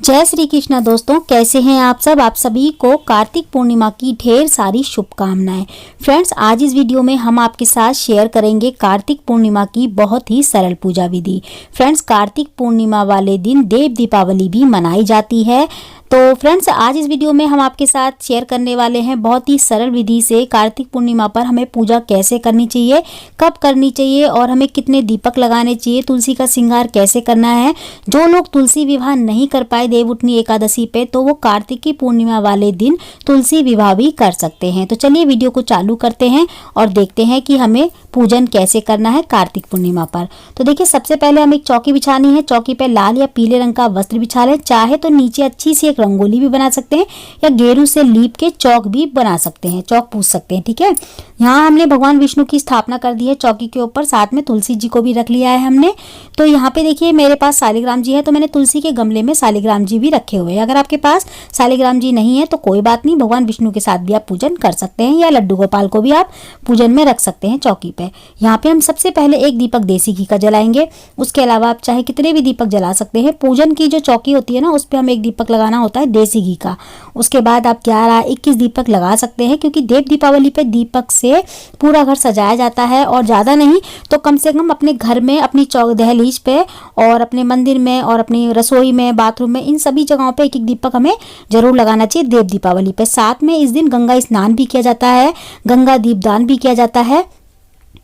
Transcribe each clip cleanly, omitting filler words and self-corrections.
जय श्री कृष्णा दोस्तों, कैसे हैं आप सब। आप सभी को कार्तिक पूर्णिमा की ढेर सारी शुभकामनाएं। फ्रेंड्स, आज इस वीडियो में हम आपके साथ शेयर करेंगे कार्तिक पूर्णिमा की बहुत ही सरल पूजा विधि। फ्रेंड्स, कार्तिक पूर्णिमा वाले दिन देव दीपावली भी मनाई जाती है। तो फ्रेंड्स, आज इस वीडियो में हम आपके साथ शेयर करने वाले हैं बहुत ही सरल विधि से कार्तिक पूर्णिमा पर हमें पूजा कैसे करनी चाहिए, कब करनी चाहिए और हमें कितने दीपक लगाने चाहिए, तुलसी का श्रृंगार कैसे करना है। जो लोग तुलसी विवाह नहीं कर पाए देवउठनी एकादशी पे, तो वो कार्तिक की पूर्णिमा वाले दिन तुलसी विवाह भी कर सकते हैं। तो चलिए वीडियो को चालू करते हैं और देखते हैं कि हमें पूजन कैसे करना है कार्तिक पूर्णिमा पर। तो देखिए, सबसे पहले हमें एक चौकी बिछानी है। चौकी पे लाल या पीले रंग का वस्त्र बिछा लें। चाहे तो नीचे अच्छी सी एक रंगोली भी बना सकते हैं या गेरू से लीप के चौक भी बना सकते हैं, चौक पूछ सकते हैं। ठीक है, यहाँ हमने भगवान विष्णु की स्थापना कर दी है चौकी के ऊपर, साथ में तुलसी जी को भी रख लिया है हमने। तो यहाँ पे देखिए मेरे पास शालिग्राम जी है, तो मैंने तुलसी के गमले में शालिग्राम जी भी रखे हुए हैं। अगर आपके पास शालिग्राम जी नहीं है तो कोई बात नहीं, भगवान विष्णु के साथ भी आप पूजन कर सकते हैं या लड्डू गोपाल को भी आप पूजन में रख सकते हैं चौकी पे। यहाँ पे हम सबसे पहले एक दीपक देसी घी का जलाएंगे। उसके अलावा आप चाहे कितने भी दीपक जला सकते हैं। पूजन की जो चौकी होती है ना, उस पर हमें एक दीपक लगाना होता है देसी घी का। उसके बाद आप 11-21 दीपक लगा सकते हैं, क्योंकि देव दीपावली पे दीपक से पूरा घर सजाया जाता है। और ज़्यादा नहीं तो कम से कम अपने घर में, अपनी चौक दहलीज पे और अपने मंदिर में और अपनी रसोई में, बाथरूम में, इन सभी जगहों पे एक एक दीपक हमें जरूर लगाना चाहिए देव दीपावली पे। साथ में इस दिन गंगा स्नान भी किया जाता है, गंगा दीपदान भी किया जाता है।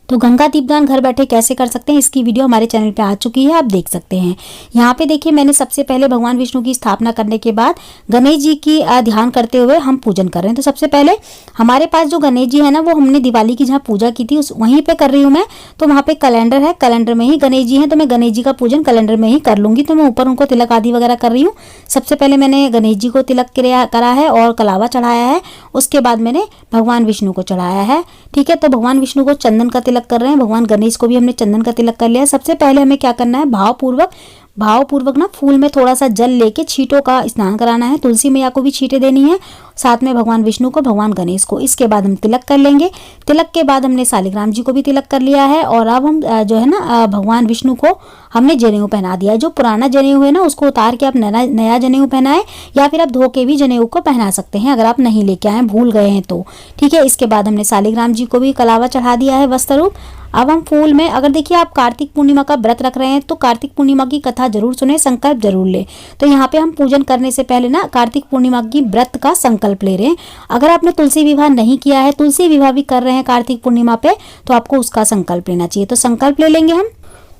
तो गंगा दीपदान घर बैठे कैसे कर सकते हैं, इसकी वीडियो हमारे चैनल पे आ चुकी है, आप देख सकते हैं। यहाँ पे देखिए, मैंने सबसे पहले भगवान विष्णु की स्थापना करने के बाद गणेश जी की ध्यान करते हुए हम पूजन कर रहे हैं। तो सबसे पहले हमारे पास जो गणेश जी है ना, वो हमने दिवाली की जहाँ पूजा की थी उस वहीं पे कर रही हूँ मैं। तो वहाँ पे कैलेंडर है, कैलेंडर में ही गणेश जी हैं, तो मैं गणेश जी का पूजन कैलेंडर में ही कर लूंगी। तो मैं ऊपर उनको तिलक आदि वगैरह कर रही हूँ। सबसे पहले मैंने गणेश जी को तिलक करा है और कलावा चढ़ाया है। उसके बाद मैंने भगवान विष्णु को चढ़ाया है। ठीक है, तो भगवान विष्णु को चंदन का तिलक कर रहे हैं, भगवान गणेश को भी हमने चंदन का तिलक कर लिया है। सबसे पहले हमें क्या करना है, भावपूर्वक ना फूल में थोड़ा सा जल लेके छींटों का स्नान कराना है। तुलसी मैया को भी छींटे देनी है, साथ में भगवान विष्णु को, भगवान गणेश को। इसके बाद हम तिलक कर लेंगे। तिलक के बाद हमने शालिग्राम जी को भी तिलक कर लिया है। और अब हम जो है ना भगवान विष्णु को हमने जनेऊ पहना दिया है। जो पुराना जनेऊ है ना, उसको उतार के आप नया जनेऊ पहनाएं, या फिर आप धो के भी जनेऊ को पहना सकते हैं अगर आप नहीं लेके आए, भूल गए हैं तो। ठीक है, इसके बाद हमने शालिग्राम जी को भी कलावा चढ़ा दिया है वस्त्र रूप। अब हम फूल में, अगर देखिए आप कार्तिक पूर्णिमा का व्रत रख रहे हैं तो कार्तिक पूर्णिमा की कथा जरूर सुने, संकल्प जरूर ले। तो यहाँ पे हम पूजन करने से पहले ना कार्तिक पूर्णिमा की व्रत का संकल्प ले रहे हैं। अगर आपने तुलसी विवाह नहीं किया है, तुलसी विवाह भी कर रहे हैं कार्तिक पूर्णिमा पे, तो आपको उसका संकल्प लेना चाहिए। तो संकल्प ले लेंगे हम।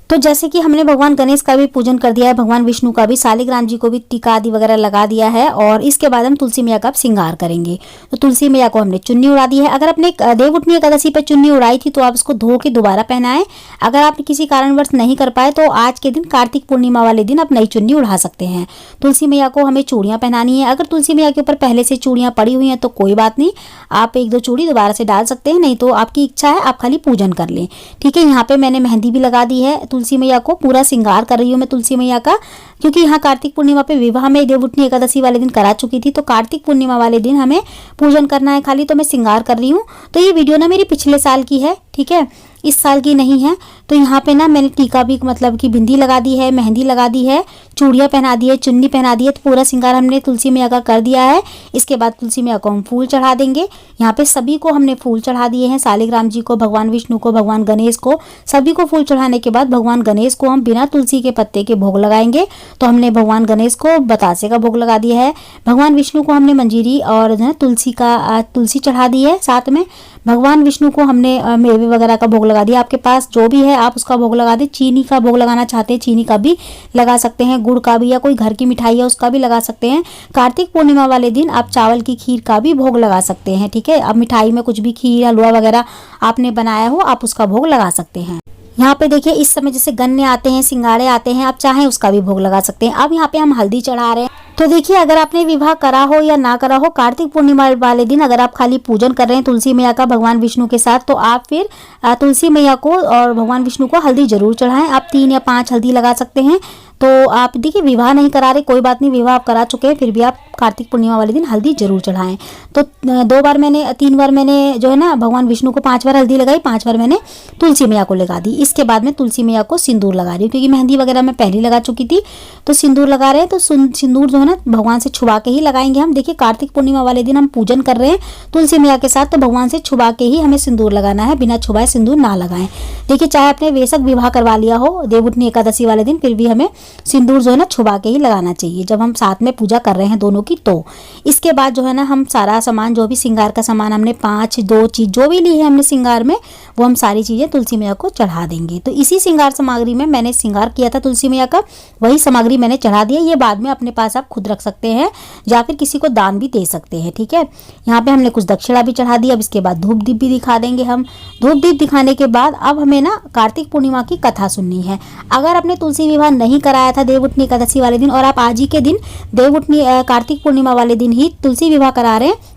तो जैसे कि हमने भगवान गणेश का भी पूजन कर दिया है, भगवान विष्णु का भी, शालिग्राम जी को भी टीका आदि वगैरह लगा दिया है। और इसके बाद हम तुलसी मैया का श्रृंगार करेंगे। तो तुलसी मैया को हमने चुन्नी उड़ा दी है। अगर आपने देवउठनी एकादशी पे चुन्नी उड़ाई थी तो आप उसको धो के दोबारा पहनाएं। अगर आप किसी कारणवश नहीं कर पाए तो आज के दिन कार्तिक पूर्णिमा वाले दिन आप नई चुन्नी उड़ा सकते हैं। तुलसी मैया को हमें चूड़ियाँ पहनानी है। अगर तुलसी मैया के ऊपर पहले से चूड़ियाँ पड़ी हुई हैं तो कोई बात नहीं, आप 1-2 चूड़ी दोबारा से डाल सकते हैं, नहीं तो आपकी इच्छा है, आप खाली पूजन कर लें। ठीक है, यहाँ पे मैंने मेहंदी भी लगा दी है। तुलसी मैया को पूरा श्रृंगार कर रही हूँ मैं तुलसी मैया का, क्योंकि यहाँ कार्तिक पूर्णिमा पे विवाह में देवउठनी एकादशी वाले दिन करा चुकी थी, तो कार्तिक पूर्णिमा वाले दिन हमें पूजन करना है खाली, तो मैं श्रृंगार कर रही हूँ। तो ये वीडियो ना मेरी पिछले साल की है, ठीक है, इस साल की नहीं है। तो यहाँ पे ना मैंने टीका भी, मतलब कि बिंदी लगा दी है, मेहंदी लगा दी है, चूड़ियाँ पहना दी है, चुन्नी पहना दी है। तो पूरा श्रृंगार हमने तुलसी मैया का कर दिया है। इसके बाद तुलसी मैया को हम फूल चढ़ा देंगे। यहाँ पे सभी को हमने फूल चढ़ा दिए हैं, शालिग्राम जी को, भगवान विष्णु को, भगवान गणेश को, सभी को फूल चढ़ाने के बाद भगवान गणेश को हम बिना तुलसी के पत्ते के भोग लगाएंगे। तो हमने भगवान गणेश को बतासे का भोग लगा दिया है। भगवान विष्णु को हमने मंजीरी और तुलसी चढ़ा दी है। साथ में भगवान विष्णु को हमने मेवे वगैरह का भोग लगा दिया। आपके पास जो भी है आप उसका भोग लगा दें। चीनी का भोग लगाना चाहते हैं, चीनी का भी लगा सकते हैं, गुड़ का भी, या कोई घर की मिठाई है उसका भी लगा सकते हैं। कार्तिक पूर्णिमा वाले दिन आप चावल की खीर का भी भोग लगा सकते हैं। ठीक है, अब मिठाई में कुछ भी खीर, हलवा वगैरह आपने बनाया हो, आप उसका भोग लगा सकते हैं। यहाँ पे देखिए इस समय जैसे गन्ने आते हैं, सिंगाड़े आते हैं, आप चाहें उसका भी भोग लगा सकते हैं। अब यहाँ पे हम हल्दी चढ़ा रहे हैं। तो देखिए, अगर आपने विवाह करा हो या ना करा हो, कार्तिक पूर्णिमा वाले दिन अगर आप खाली पूजन कर रहे हैं तुलसी मैया का भगवान विष्णु के साथ, तो आप फिर तुलसी मैया को और भगवान विष्णु को हल्दी जरूर चढ़ाएं। आप 3 या 5 हल्दी लगा सकते हैं। तो आप देखिए विवाह नहीं करा रहे कोई बात नहीं, विवाह आप करा चुके हैं फिर भी आप कार्तिक पूर्णिमा वाले दिन हल्दी जरूर चढ़ाएं। तो 3 बार मैंने जो है ना भगवान विष्णु को 5 बार हल्दी लगाई, 5 बार मैंने तुलसी मैया को लगा दी। इसके बाद मैं तुलसी मैया को सिंदूर लगा रही हूँ क्योंकि मेहंदी वगैरह मैं पहले लगा चुकी थी। तो सिंदूर लगा रहे हैं तो सिंदूर जो है ना भगवान से छुपा के ही लगाएंगे हम। देखिए कार्तिक पूर्णिमा वाले दिन हम पूजन कर रहे हैं तुलसी मैया के साथ, तो भगवान से छुपा के ही हमें सिंदूर लगाना है, बिना छुपाए सिंदूर ना लगाएं। देखिए चाहे आपने वेशक विवाह करवा लिया हो देवउठनी एकादशी वाले दिन, फिर भी हमें सिंदूर जो है ना छुपा के ही लगाना चाहिए जब हम साथ में पूजा कर रहे हैं दोनों की। तो इसके बाद जो है ना हम सारा सामान जो भी श्रृंगार का सामान हमने 2 चीज जो भी ली है हमने श्रृंगार में, वो हम सारी चीजें तुलसी मैया को चढ़ा देंगे। तो इसी श्रृंगार सामग्री में मैंने श्रृंगार किया था तुलसी मैया का, वही सामग्री मैंने चढ़ा दिया। ये बाद में अपने पास आप खुद रख सकते हैं या फिर किसी को दान भी दे सकते हैं, ठीक है। यहाँ पे हमने कुछ दक्षिणा भी चढ़ा दी। अब इसके बाद धूप दीप भी दिखा देंगे हम। धूप दीप दिखाने के बाद अब हमें ना कार्तिक पूर्णिमा की कथा सुननी है। अगर आपने तुलसी विवाह नहीं कराया था देवउठनी एकादशी वाले दिन और आप आज ही के दिन देवउठनी कार्तिक पूर्णिमा वाले दिन ही तुलसी विवाह करा रहे हैं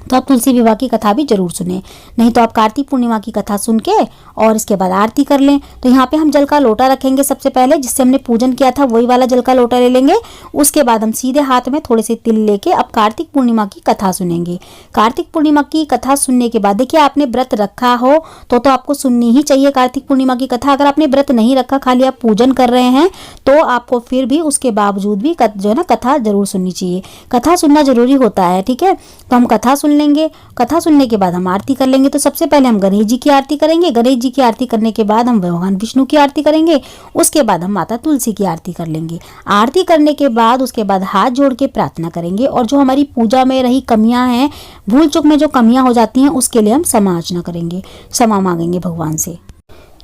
तो आप तुलसी विवाह की कथा भी जरूर सुने, नहीं तो आप कार्तिक पूर्णिमा की कथा सुन के और इसके बाद आरती कर लें। तो यहाँ पे हम जल का लोटा रखेंगे सबसे पहले, जिससे हमने पूजन किया था वही वाला जल का लोटा ले लेंगे। उसके बाद हम सीधे हाथ में थोड़े से तिल लेके अब कार्तिक पूर्णिमा की कथा सुनेंगे। कार्तिक पूर्णिमा की कथा सुनने के बाद देखिए आपने व्रत रखा हो तो आपको सुननी ही चाहिए कार्तिक पूर्णिमा की कथा। अगर आपने व्रत नहीं रखा, खाली आप पूजन कर रहे हैं, तो आपको फिर भी उसके बावजूद भी जो है ना कथा जरूर सुननी चाहिए। कथा सुनना जरूरी होता है, ठीक है। तो हम कथा सुन लेंगे, कथा सुनने के बाद हम आरती कर लेंगे। तो सबसे पहले हम गणेश जी की आरती करेंगे, गणेश जी की आरती करने के बाद हम भगवान विष्णु की आरती करेंगे, उसके बाद हम माता तुलसी की आरती कर लेंगे। आरती करने के बाद उसके बाद हाथ जोड़ के प्रार्थना करेंगे और जो हमारी पूजा में रही कमियां हैं, भूल चूक में जो कमियां हो जाती हैं, उसके लिए हम समार्चना करेंगे, क्षमा मांगेंगे भगवान से।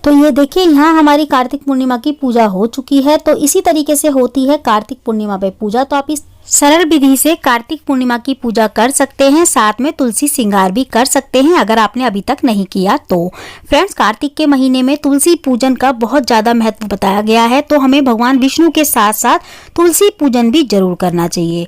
तो ये देखिए यहाँ हमारी कार्तिक पूर्णिमा की पूजा हो चुकी है। तो इसी तरीके से होती है कार्तिक पूर्णिमा पे पूजा। तो आप इस सरल विधि से कार्तिक पूर्णिमा की पूजा कर सकते हैं, साथ में तुलसी श्रृंगार भी कर सकते हैं अगर आपने अभी तक नहीं किया तो। फ्रेंड्स कार्तिक के महीने में तुलसी पूजन का बहुत ज़्यादा महत्व बताया गया है, तो हमें भगवान विष्णु के साथ साथ तुलसी पूजन भी जरूर करना चाहिए।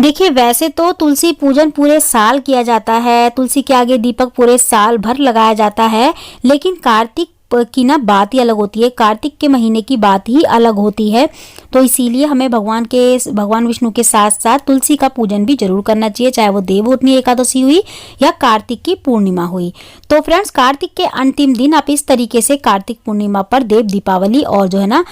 देखिए वैसे तो तुलसी पूजन पूरे साल किया जाता है, तुलसी के आगे दीपक पूरे साल भर लगाया जाता है, लेकिन कार्तिक की ना बात ही अलग होती है, कार्तिक के महीने की बात ही अलग होती है। तो इसीलिए हमें भगवान विष्णु के साथ साथ तुलसी का पूजन भी जरूर करना चाहिए, चाहे वो देवउठनी एकादशी हुई या कार्तिक की पूर्णिमा हुई। तो फ्रेंड्स कार्तिक के अंतिम दिन आप इस तरीके से कार्तिक पूर्णिमा पर देव दीपावली और जो है ना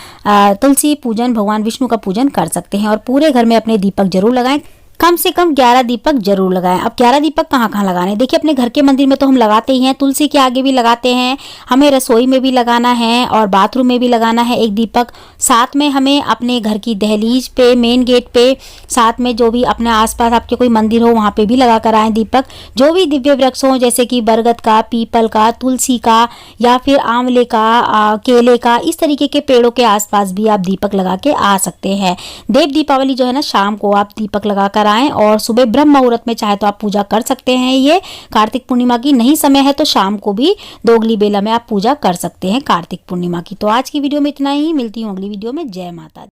तुलसी पूजन भगवान विष्णु का पूजन कर सकते हैं। और पूरे घर में अपने दीपक जरूर लगाएं, कम से कम 11 दीपक जरूर लगाएं। अब 11 दीपक कहाँ कहाँ लगाने, देखिए अपने घर के मंदिर में तो हम लगाते ही हैं, तुलसी के आगे भी लगाते हैं, हमें रसोई में भी लगाना है और बाथरूम में भी लगाना है एक दीपक। साथ में हमें अपने घर की दहलीज पे, मेन गेट पे, साथ में जो भी अपने आसपास आपके कोई मंदिर हो वहाँ पे भी लगा कर आए दीपक। जो भी दिव्य वृक्ष हो जैसे कि बरगद का, पीपल का, तुलसी का या फिर आंवले का, केले का, इस तरीके के पेड़ों के आसपास भी आप दीपक लगा के आ सकते हैं। देव दीपावली जो है ना शाम को आप दीपक लगा कर आएं और सुबह ब्रह्म मुहूर्त में चाहे तो आप पूजा कर सकते हैं। ये कार्तिक पूर्णिमा की नहीं समय है तो शाम को भी दोगली बेला में आप पूजा कर सकते हैं कार्तिक पूर्णिमा की। तो आज की वीडियो में इतना ही, मिलती हूँ अगली वीडियो में। जय माता दी।